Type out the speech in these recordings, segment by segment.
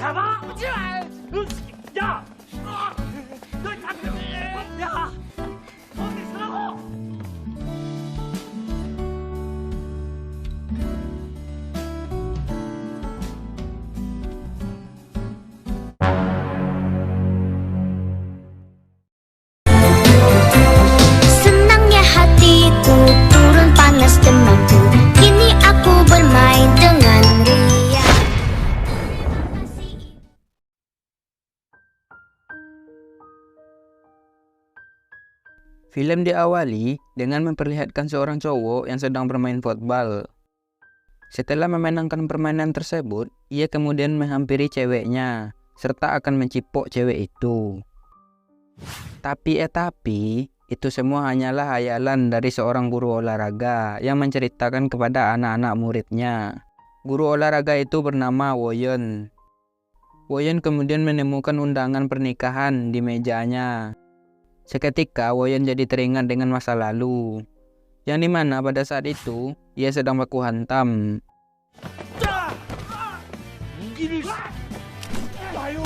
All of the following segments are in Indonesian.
잡아! 오지 마! 야! 너 잡혀! 야! 어디 있으라고! Senangnya hatiku turun panas demamku. Kini aku bermain dengan ria. Film diawali dengan memperlihatkan seorang cowok yang sedang bermain football. Setelah memenangkan permainan tersebut, ia kemudian menghampiri ceweknya, serta akan mencipok cewek itu. Tapi itu semua hanyalah hayalan dari seorang guru olahraga yang menceritakan kepada anak-anak muridnya. Guru olahraga itu bernama Woyon. Woyon kemudian menemukan undangan pernikahan di mejanya. Seketika Woyon jadi teringat dengan masa lalu, yang dimana pada saat itu ia sedang baku hantam. 무기를 놔요.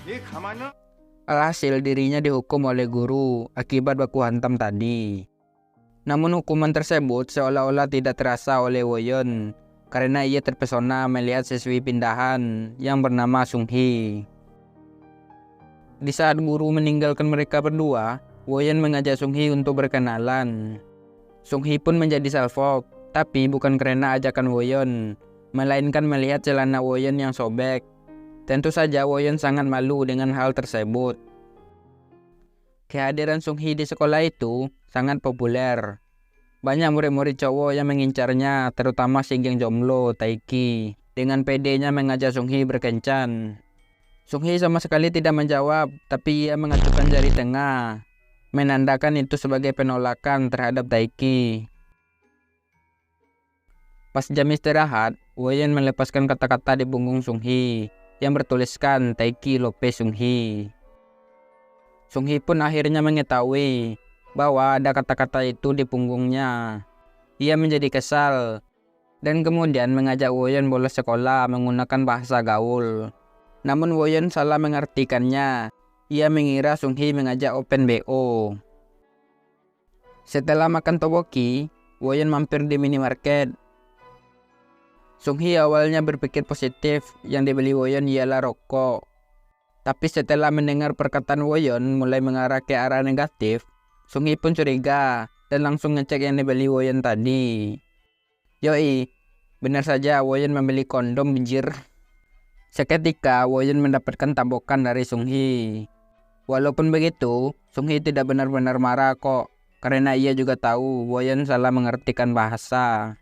얘 가만히 Alhasil dirinya dihukum oleh guru akibat baku hantam tadi. Namun hukuman tersebut seolah-olah tidak terasa oleh Woyon karena ia terpesona melihat siswi pindahan yang bernama Sung-hee. Di saat guru meninggalkan mereka berdua, Woyon mengajak Sung-hee untuk berkenalan. Sung-hee pun menjadi salfok, tapi bukan karena ajakan Woyon, melainkan melihat celana Woyon yang sobek. Tentu saja Woyon sangat malu dengan hal tersebut. Kehadiran Sung-hee di sekolah itu sangat populer. Banyak murid-murid cowok yang mengincarnya, terutama si geng jomblo Taiki. Dengan pedenya mengajak Sung-hee berkencan. Sung-hee sama sekali tidak menjawab, tapi ia mengacungkan jari tengah, menandakan itu sebagai penolakan terhadap Taiki. Pas jam istirahat, Woyon melepaskan kata-kata di punggung Sung-hee yang bertuliskan Taiki Lope Sung-hee. Sung-hee pun akhirnya mengetahui bahwa ada kata-kata itu di punggungnya. Ia menjadi kesal dan kemudian mengajak Woyon bolos sekolah menggunakan bahasa gaul. Namun Woyon salah mengartikannya. Ia mengira Sung-hee mengajak Open BO. Setelah makan toboki, Woyon mampir di minimarket. Sung-hee awalnya berpikir positif, yang dibeli Woyon ialah rokok. Tapi setelah mendengar perkataan Woyon mulai mengarah ke arah negatif, Sung-hee pun curiga dan langsung ngecek yang dibeli Woyon tadi. Yoi, benar saja Woyon membeli kondom bijir. Seketika Woyon mendapatkan tabokan dari Sung-hee. Walaupun begitu, Sung-hee tidak benar-benar marah kok, karena ia juga tahu Woyon salah mengartikan bahasa.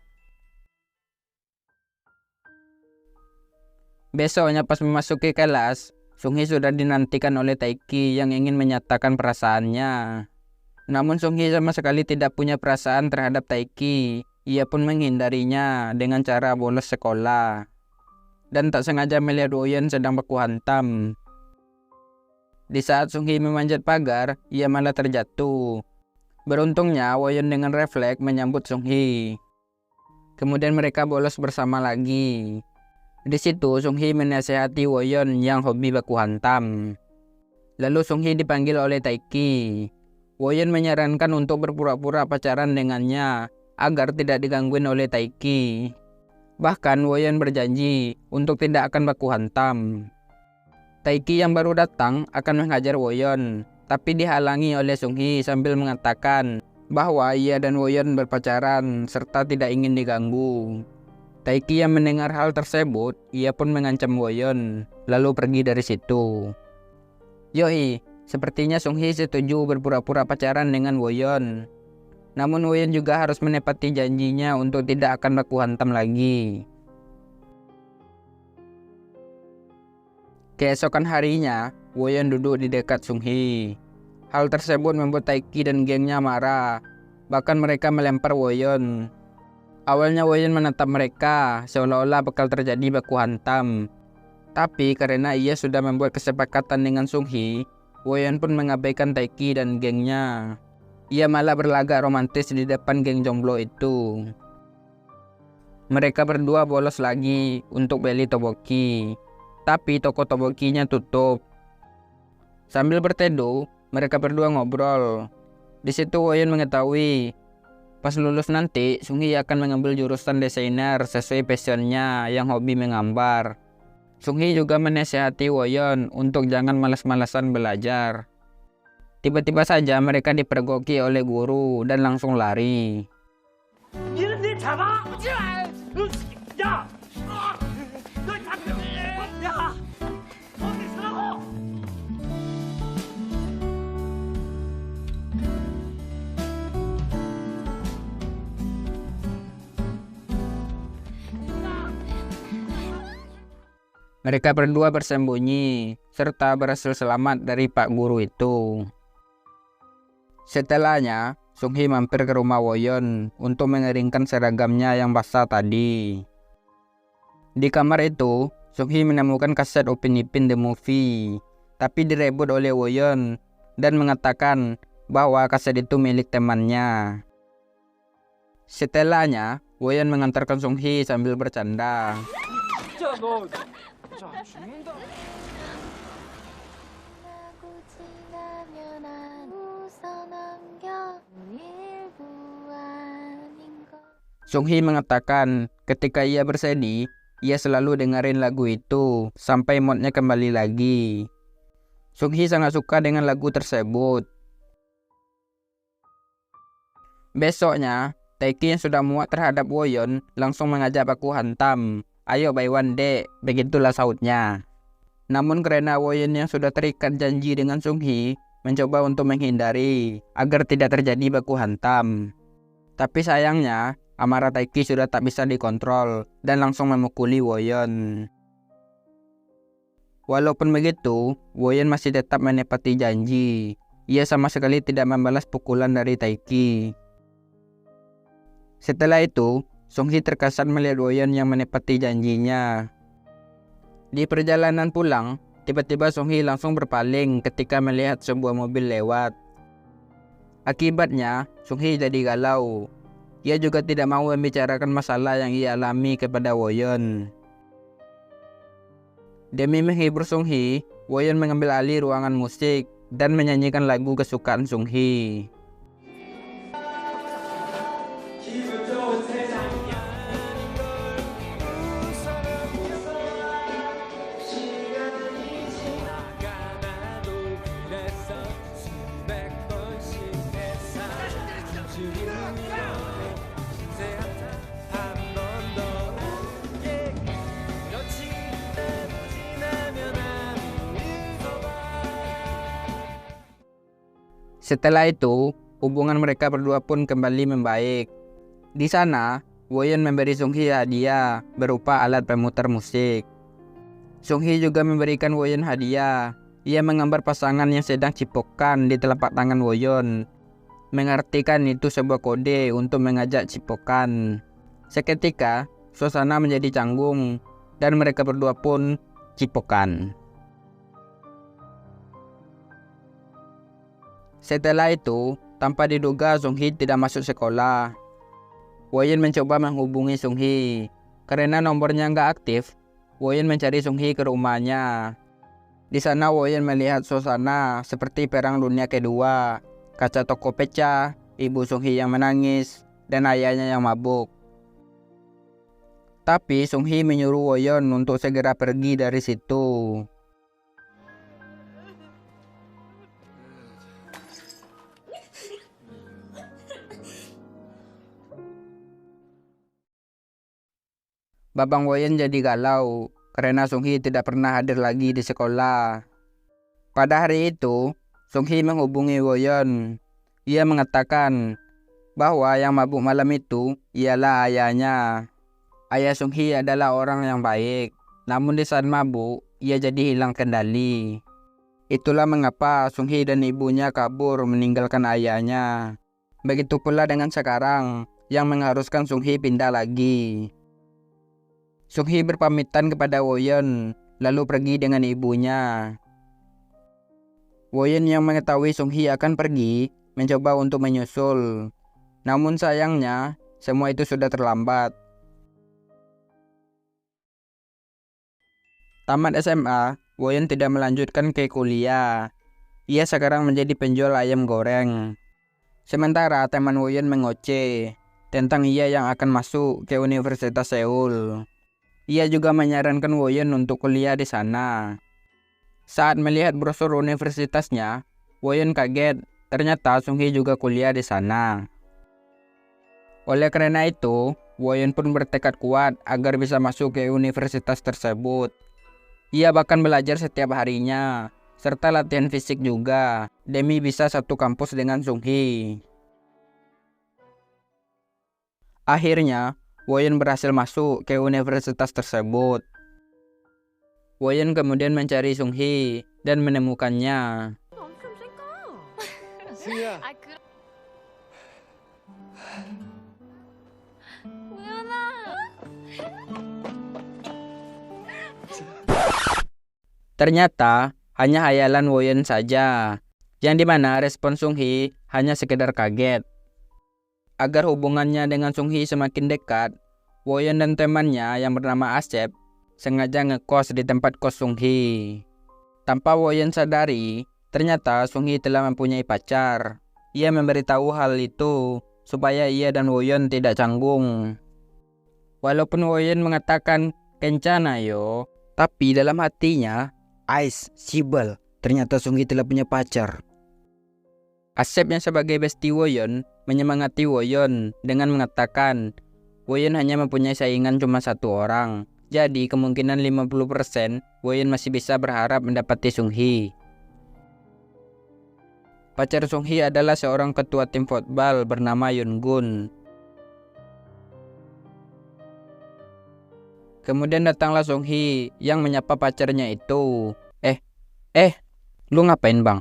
Besoknya pas memasuki kelas, Sung-hee sudah dinantikan oleh Taiki yang ingin menyatakan perasaannya. Namun Sung-hee sama sekali tidak punya perasaan terhadap Taiki. Ia pun menghindarinya dengan cara bolos sekolah. Dan tak sengaja melihat Woyon sedang baku hantam. Di saat Sung-hee memanjat pagar, ia malah terjatuh. Beruntungnya Woyon dengan refleks menyambut Sung-hee. Kemudian mereka bolos bersama lagi. Di situ Sung-hee menasihati Woyon yang hobi baku hantam. Lalu Sung-hee dipanggil oleh Taiki. Woyon menyarankan untuk berpura-pura pacaran dengannya agar tidak digangguin oleh Taiki. Bahkan Woyon berjanji untuk tidak akan baku hantam. Taiki yang baru datang akan menghajar Woyon, tapi dihalangi oleh Sung-hee sambil mengatakan bahwa ia dan Woyon berpacaran serta tidak ingin diganggu. Taiki yang mendengar hal tersebut, ia pun mengancam Woyon, lalu pergi dari situ. Yoi, sepertinya Sung-hee setuju berpura-pura pacaran dengan Woyon. Namun Woyon juga harus menepati janjinya untuk tidak akan baku hantam lagi. Keesokan harinya, Woyon duduk di dekat Sung-hee. Hal tersebut membuat Taiki dan gengnya marah. Bahkan mereka melempar Woyon. Awalnya Woyon menatap mereka seolah-olah bakal terjadi baku hantam. Tapi karena ia sudah membuat kesepakatan dengan Sung-hee, Woyon pun mengabaikan Taiki dan gengnya. Ia malah berlagak romantis di depan geng jomblo itu. Mereka berdua bolos lagi untuk beli toboki, tapi toko tobokinya tutup. Sambil berteduh, mereka berdua ngobrol. Di situ Woyon mengetahui pas lulus nanti Sung Hee akan mengambil jurusan desainer sesuai passionnya yang hobi menggambar. Sung Hee juga menasihati Woyon untuk jangan malas-malasan belajar. Tiba-tiba saja mereka dipergoki oleh guru dan langsung lari. 니는 내 잡아! 오지 마! 야! 너 잡혀! 야! 어디 있으라고! Mereka berdua bersembunyi serta berhasil selamat dari Pak Guru itu. Setelahnya, Sung Hee mampir ke rumah Woyon untuk mengeringkan seragamnya yang basah tadi. Di kamar itu, Sung Hee menemukan kaset Upin Ipin The Movie, tapi direbut oleh Woyon dan mengatakan bahwa kaset itu milik temannya. Setelahnya, Woyon mengantarkan Sung Hee sambil bercanda. 진짜 너 진짜 죽는다. 하고 지나면 안 웃어넘겨 일부 아닌 것 Sung Hee mengatakan ketika ia bersedih, ia selalu dengerin lagu itu sampai moodnya kembali lagi. Sung Hee sangat suka dengan lagu tersebut. Besoknya, Taeki yang sudah muak terhadap Woyon langsung mengajak baku hantam. Ayo Baiwan dek, begitulah sautnya. Namun karena Woyon yang sudah terikat janji dengan Sung Hee mencoba untuk menghindari agar tidak terjadi baku hantam. Tapi sayangnya, amarah Taeki sudah tak bisa dikontrol dan langsung memukuli Woyon. Walaupun begitu, Woyon masih tetap menepati janji. Ia sama sekali tidak membalas pukulan dari Taeki. Setelah itu, Sung Hee terkesan melihat Woyon yang menepati janjinya. Di perjalanan pulang, tiba-tiba Sung Hee langsung berpaling ketika melihat sebuah mobil lewat. Akibatnya, Sung Hee jadi galau. Ia juga tidak mau membicarakan masalah yang ia alami kepada Woyon. Demi menghibur Sung Hee, Woyon mengambil alih ruangan musik dan menyanyikan lagu kesukaan Sung Hee. Setelah itu, hubungan mereka berdua pun kembali membaik. Di sana, Woyon memberi Sung Hee hadiah berupa alat pemutar musik. Sung Hee juga memberikan Woyon hadiah. Ia menggambar pasangan yang sedang cipokan di telapak tangan Woyon, mengartikan itu sebuah kode untuk mengajak cipokan. Seketika, suasana menjadi canggung dan mereka berdua pun cipokan. Setelah itu, tanpa diduga Sung Hee tidak masuk sekolah. Woyon mencoba menghubungi Sung Hee. Karena nomornya nggak aktif, Woyon mencari Sung Hee ke rumahnya. Di sana Woyon melihat suasana seperti Perang Dunia Kedua. Kaca toko pecah, ibu Sung Hee yang menangis, dan ayahnya yang mabuk. Tapi Sung Hee menyuruh Woyon untuk segera pergi dari situ. Babang Woyon jadi galau karena Sung Hee tidak pernah hadir lagi di sekolah. Pada hari itu, Sung Hee menghubungi Woyon. Ia mengatakan bahwa yang mabuk malam itu ialah ayahnya. Ayah Sung Hee adalah orang yang baik, namun di saat mabuk, ia jadi hilang kendali. Itulah mengapa Sung Hee dan ibunya kabur meninggalkan ayahnya. Begitu pula dengan sekarang, yang mengharuskan Sung Hee pindah lagi. Sung Hee berpamitan kepada Woyon, lalu pergi dengan ibunya. Woyon yang mengetahui Sung Hee akan pergi, mencoba untuk menyusul. Namun sayangnya, semua itu sudah terlambat. Tamat SMA, Woyon tidak melanjutkan ke kuliah. Ia sekarang menjadi penjual ayam goreng. Sementara teman Woyon mengoceh tentang ia yang akan masuk ke Universitas Seoul. Ia juga menyarankan Woyon untuk kuliah di sana. Saat melihat brosur universitasnya, Woyon kaget. Ternyata Sung-hee juga kuliah di sana. Oleh karena itu, Woyon pun bertekad kuat agar bisa masuk ke universitas tersebut. Ia bahkan belajar setiap harinya, serta latihan fisik juga, demi bisa satu kampus dengan Sung-hee. Akhirnya, Woyon berhasil masuk ke universitas tersebut. Woyon kemudian mencari Sung-hee dan menemukannya. 승희야. 우연아. Ternyata hanya hayalan Woyon saja, yang dimana respon Sung-hee hanya sekedar kaget. Agar hubungannya dengan Sung-hee semakin dekat, Woyon dan temannya yang bernama Asep sengaja ngekos di tempat kos Sung-hee. Tanpa Woyon sadari, ternyata Sung-hee telah mempunyai pacar. Ia memberitahu hal itu supaya ia dan Woyon tidak canggung. Walaupun Woyon mengatakan kencana yo, tapi dalam hatinya, Ais, Sibel, ternyata Sung-hee telah punya pacar. Asep yang sebagai bestie Woyon menyemangati Woyon dengan mengatakan Woyon hanya mempunyai saingan cuma satu orang. Jadi kemungkinan 50% Woyon masih bisa berharap mendapati Sung-hee. Pacar Sung-hee adalah seorang ketua tim football bernama Yoon-gun. Kemudian datanglah Sung-hee yang menyapa pacarnya itu. Lu ngapain bang?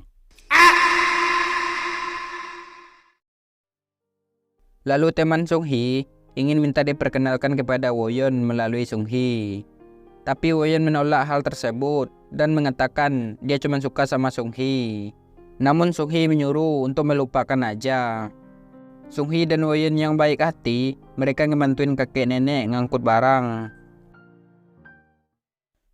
Lalu teman Sung-hee ingin minta diperkenalkan kepada Woyon melalui Sung-hee. Tapi Woyon menolak hal tersebut dan mengatakan dia cuma suka sama Sung-hee. Namun Sung-hee menyuruh untuk melupakan aja. Sung-hee dan Woyon yang baik hati, mereka ngebantuin kakek nenek ngangkut barang.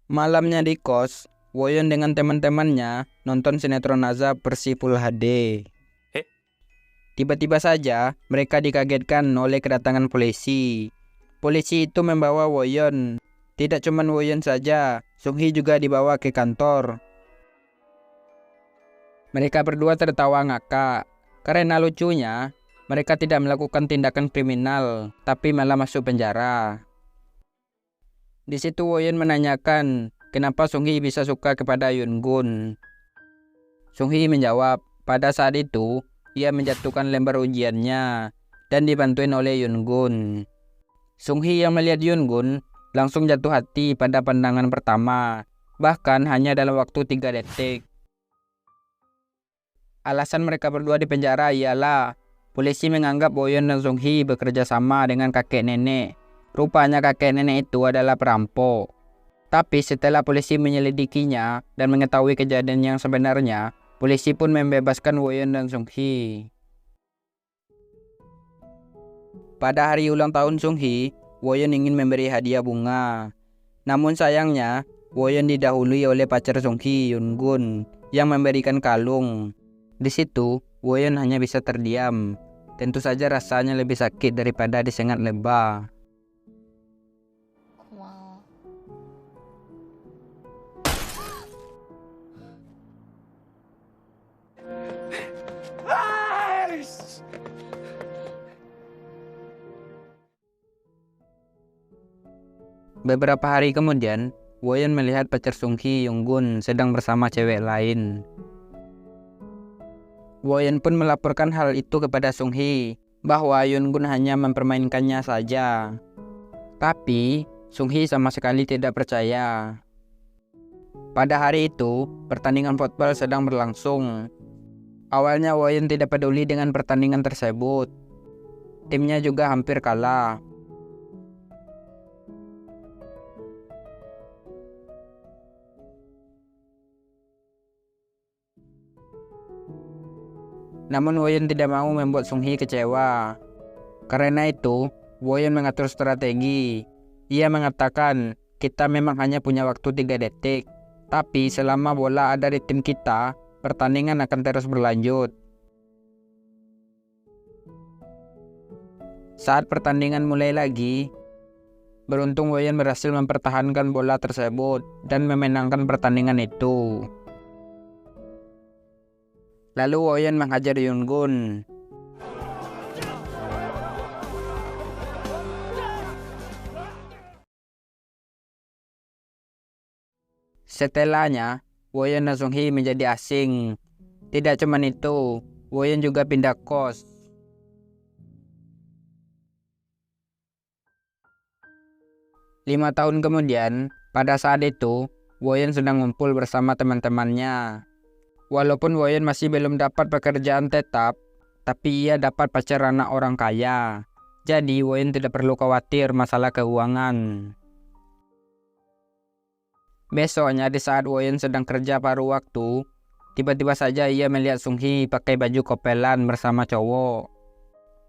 Malamnya di kos, Woyon dengan teman-temannya nonton sinetron azab versi Full HD. Tiba-tiba saja mereka dikagetkan oleh kedatangan polisi. Polisi itu membawa Woyon. Tidak cuma Woyon saja, Sung-hee juga dibawa ke kantor. Mereka berdua tertawa ngakak. Karena lucunya, mereka tidak melakukan tindakan kriminal, tapi malah masuk penjara. Di situ Woyon menanyakan kenapa Sung-hee bisa suka kepada Yoon-gun. Sung-hee menjawab, pada saat itu ia menjatuhkan lembar ujiannya dan dibantuin oleh Yoon-gun. Sung-hee yang melihat Yoon-gun langsung jatuh hati pada pandangan pertama, bahkan hanya dalam waktu 3 detik. Alasan mereka berdua di penjara ialah polisi menganggap Woyon dan Sung-hee bekerja sama dengan kakek nenek. Rupanya kakek nenek itu adalah perampok. Tapi setelah polisi menyelidikinya dan mengetahui kejadian yang sebenarnya, polisi pun membebaskan Woyon dan Sung-hee. Pada hari ulang tahun Sung-hee, Woyon ingin memberi hadiah bunga. Namun sayangnya, Woyon didahului oleh pacar Sung-hee, Yoon-gun, yang memberikan kalung. Di situ, Woyon hanya bisa terdiam. Tentu saja rasanya lebih sakit daripada disengat lebah. 고마워. 아이씨. Beberapa hari kemudian, Woyon melihat pacar Sung-hee, Yoon-gun, sedang bersama cewek lain. Woyon pun melaporkan hal itu kepada Sung-hee, bahwa Yoon-gun hanya mempermainkannya saja. Tapi, Sung-hee sama sekali tidak percaya. Pada hari itu, pertandingan football sedang berlangsung. Awalnya Woyon tidak peduli dengan pertandingan tersebut. Timnya juga hampir kalah. Namun Woyon tidak mau membuat Sung-hee kecewa. Karena itu, Woyon mengatur strategi. Ia mengatakan kita memang hanya punya waktu 3 detik. Tapi selama bola ada di tim kita, pertandingan akan terus berlanjut. Saat pertandingan mulai lagi, beruntung Woyen berhasil mempertahankan bola tersebut dan memenangkan pertandingan itu. Lalu Woyen menghajar Yungun. Setelahnya, Woyen dan Sung-hee menjadi asing. Tidak cuma itu, Woyen juga pindah kos. Lima tahun kemudian, pada saat itu, Woyen sedang ngumpul bersama teman-temannya. Walaupun Woyen masih belum dapat pekerjaan tetap, tapi ia dapat pacar anak orang kaya. Jadi Woyen tidak perlu khawatir masalah keuangan. Besoknya di saat Woyen sedang kerja paruh waktu, tiba-tiba saja ia melihat Sung-hee pakai baju kopelan bersama cowok.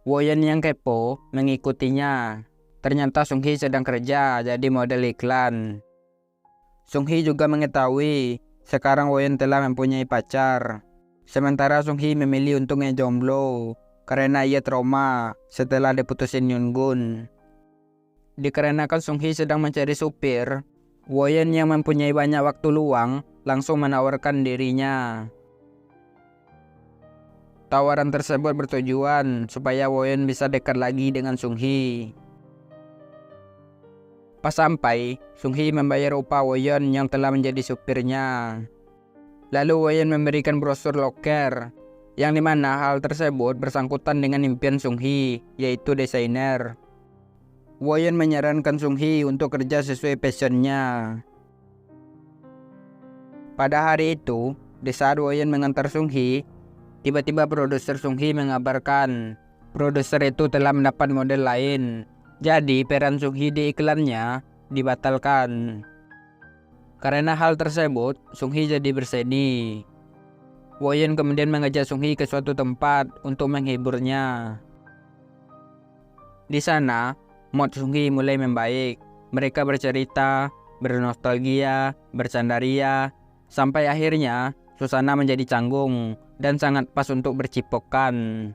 Woyen yang kepo mengikutinya. Ternyata Sung-hee sedang kerja jadi model iklan. Sung-hee juga mengetahui sekarang Woyen telah mempunyai pacar. Sementara Sung-hee memilih untuk ngejomblo karena ia trauma setelah diputusin Yungun. Dikarenakan Sung-hee sedang mencari supir, Woyen yang mempunyai banyak waktu luang langsung menawarkan dirinya. Tawaran tersebut bertujuan supaya Woyen bisa dekat lagi dengan Sung-hee. Pas sampai, Sung-hee membayar upah Woyen yang telah menjadi supirnya. Lalu Woyen memberikan brosur loker, yang dimana hal tersebut bersangkutan dengan impian Sung-hee, yaitu desainer. Woyen menyarankan Sung-hee untuk kerja sesuai passionnya. Pada hari itu, di saat Woyen mengantar Sung-hee, tiba-tiba produser Sung-hee mengabarkan produser itu telah mendapat model lain. Jadi peran Sung-hee di iklannya dibatalkan. Karena hal tersebut, Sung-hee jadi bersedih. Woyen kemudian mengajak Sung-hee ke suatu tempat untuk menghiburnya. Di sana, mood Sung-hee mulai membaik. Mereka bercerita, bernostalgia, bercandaria, sampai akhirnya suasana menjadi canggung dan sangat pas untuk bercipokan.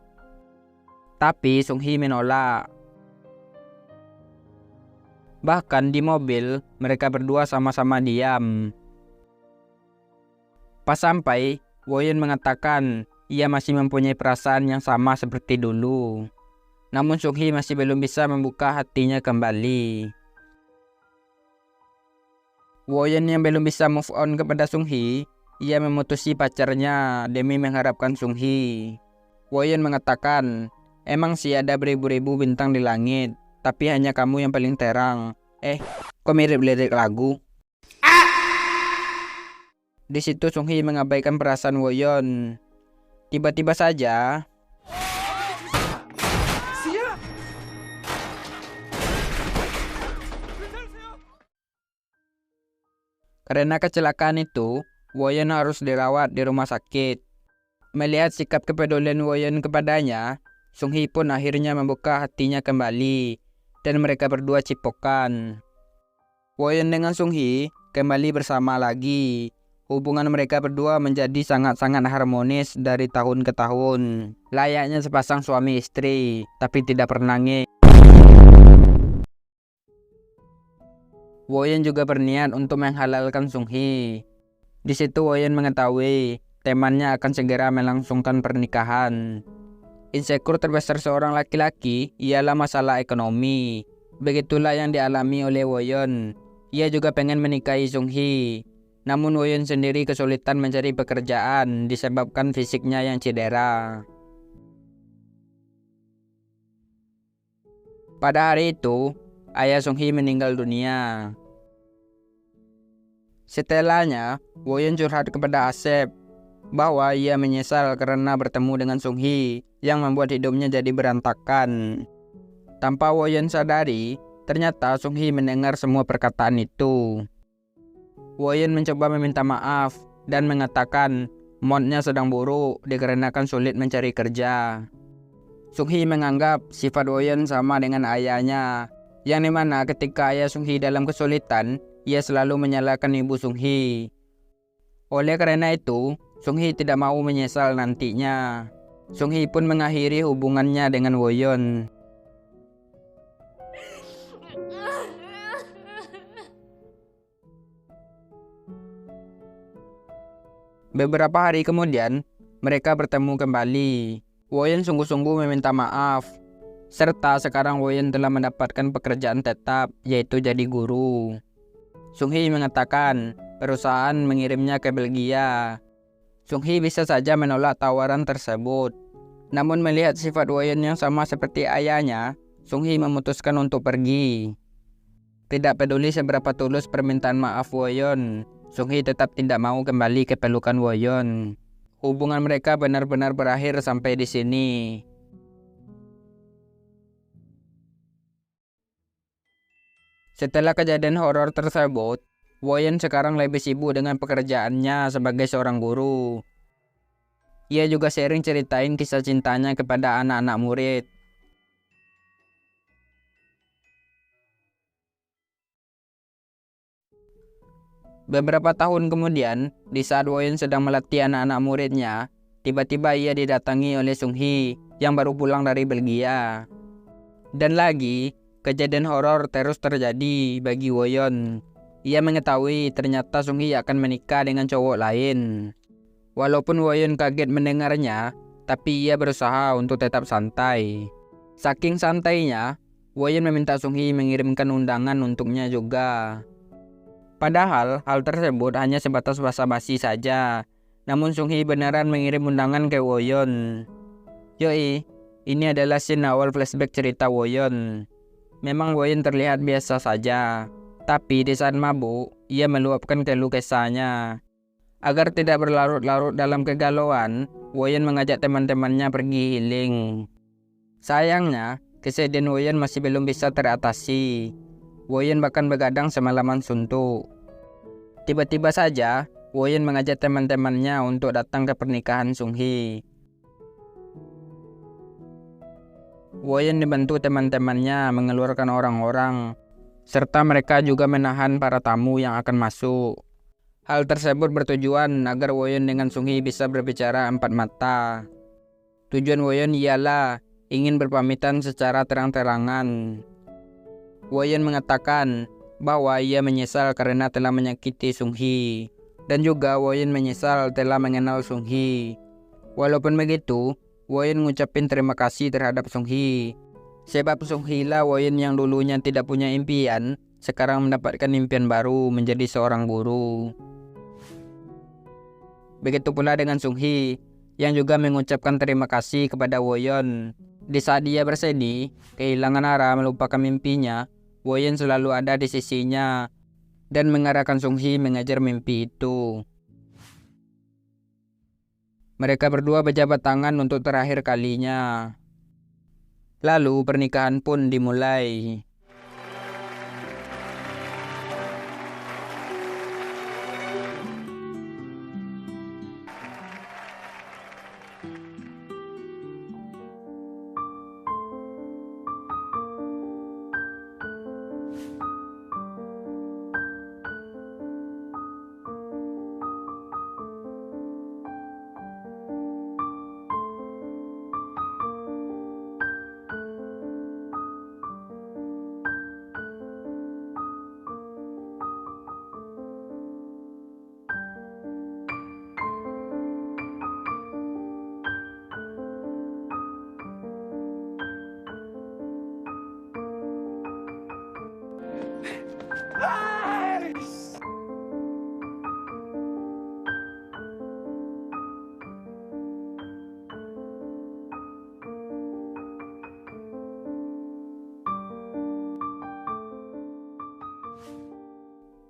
Tapi Sung-hee menolak. Bahkan di mobil, mereka berdua sama-sama diam. Pas sampai, Woyen mengatakan ia masih mempunyai perasaan yang sama seperti dulu. Namun Sung-hee masih belum bisa membuka hatinya kembali. Woyen yang belum bisa move on kepada Sung-hee, ia memutusi pacarnya demi mengharapkan Sung-hee. Woyen mengatakan, emang sih ada beribu-ribu bintang di langit, tapi hanya kamu yang paling terang. Kok mirip lirik lagu? Di situ Sung-hee mengabaikan perasaan Woyen. Tiba-tiba saja karena kecelakaan itu, Woyen harus dirawat di rumah sakit. Melihat sikap kepedulian Woyen kepadanya, Sung-hee pun akhirnya membuka hatinya kembali dan mereka berdua cipokan. Woyen dengan Sung-hee kembali bersama lagi. Hubungan mereka berdua menjadi sangat-sangat harmonis dari tahun ke tahun. Layaknya sepasang suami istri, tapi tidak pernah nge. Woyen juga berniat untuk menghalalkan Sung-hee. Di situ Woyen mengetahui temannya akan segera melangsungkan pernikahan. Insecure terbesar seorang laki-laki ialah masalah ekonomi. Begitulah yang dialami oleh Woyen. Ia juga pengen menikahi Sung-hee. Namun Woyen sendiri kesulitan mencari pekerjaan disebabkan fisiknya yang cedera. Pada hari itu, ayah Sung-hee meninggal dunia. Setelahnya, Woyen curhat kepada Asep bahwa ia menyesal karena bertemu dengan Sung-hee yang membuat hidupnya jadi berantakan. Tanpa Woyen sadari, ternyata Sung-hee mendengar semua perkataan itu. Woyen mencoba meminta maaf dan mengatakan moodnya sedang buruk dikarenakan sulit mencari kerja. Sung-hee menganggap sifat Woyen sama dengan ayahnya. yang dimana ketika ayah Sung Hee dalam kesulitan, ia selalu menyalahkan ibu Sung Hee. Oleh karena itu, Sung Hee tidak mau menyesal nantinya. Sung Hee pun mengakhiri hubungannya dengan Woyeon. Beberapa hari kemudian, mereka bertemu kembali. Woyeon sungguh-sungguh meminta maaf. Serta sekarang Woyeon telah mendapatkan pekerjaan tetap, yaitu jadi guru. Sung Hee mengatakan perusahaan mengirimnya ke Belgia. Sung Hee bisa saja menolak tawaran tersebut. Namun melihat sifat Woyeon yang sama seperti ayahnya, Sung Hee memutuskan untuk pergi. Tidak peduli seberapa tulus permintaan maaf Woyeon, Sung Hee tetap tidak mau kembali ke pelukan Woyeon. Hubungan mereka benar-benar berakhir sampai di sini. Setelah kejadian horor tersebut, Woyeon sekarang lebih sibuk dengan pekerjaannya sebagai seorang guru. Ia juga sering ceritain kisah cintanya kepada anak-anak murid. Beberapa tahun kemudian, di saat Woyeon sedang melatih anak-anak muridnya, tiba-tiba ia didatangi oleh Sung Hee yang baru pulang dari Belgia. Dan lagi, kejadian horor terus terjadi bagi Woyeon. Ia mengetahui ternyata Sung Hee akan menikah dengan cowok lain. Walaupun Woyeon kaget mendengarnya, tapi ia berusaha untuk tetap santai. Saking santainya, Woyeon meminta Sung Hee mengirimkan undangan untuknya juga. Padahal hal tersebut hanya sebatas basa-basi saja. Namun Sung Hee beneran mengirim undangan ke Woyeon. Yoi, ini adalah scene awal flashback cerita Woyeon. Memang Woyeon terlihat biasa saja, tapi di saat mabuk, ia meluapkan keluh kesahnya. Agar tidak berlarut-larut dalam kegalauan, Woyeon mengajak teman-temannya pergi healing. Sayangnya, kesedihan Woyeon masih belum bisa teratasi. Woyeon bahkan begadang semalaman suntuk. Tiba-tiba saja, Woyeon mengajak teman-temannya untuk datang ke pernikahan Sung Hee. Woyeon dibantu teman-temannya mengeluarkan orang-orang, serta mereka juga menahan para tamu yang akan masuk. Hal tersebut bertujuan agar Woyeon dengan Sung Hee bisa berbicara empat mata. Tujuan Woyeon ialah ingin berpamitan secara terang-terangan. Woyeon mengatakan bahwa ia menyesal karena telah menyakiti Sung Hee, dan juga Woyeon menyesal telah mengenal Sung Hee. Walaupun begitu, Woyeon ngucapin terima kasih terhadap Sung Hee. Sebab Sung Hee lah Woyeon yang dulunya tidak punya impian, sekarang mendapatkan impian baru menjadi seorang guru. Begitu pula dengan Sung Hee, yang juga mengucapkan terima kasih kepada Woyeon. Di saat dia bersedih, kehilangan arah melupakan mimpinya, Woyeon selalu ada di sisinya dan mengarahkan Sung Hee mengejar mimpi itu. Mereka berdua berjabat tangan untuk terakhir kalinya. Lalu pernikahan pun dimulai.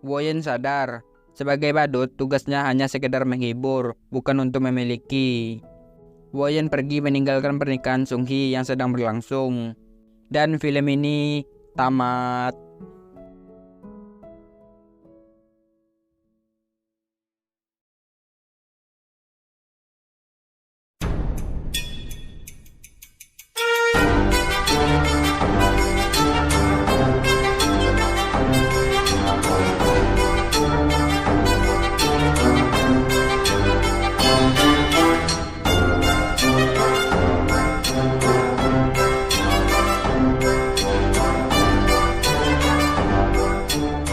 Woyeon sadar, sebagai badut tugasnya hanya sekedar menghibur, bukan untuk memiliki. Woyeon pergi meninggalkan pernikahan Sung Hee yang sedang berlangsung. Dan film ini tamat.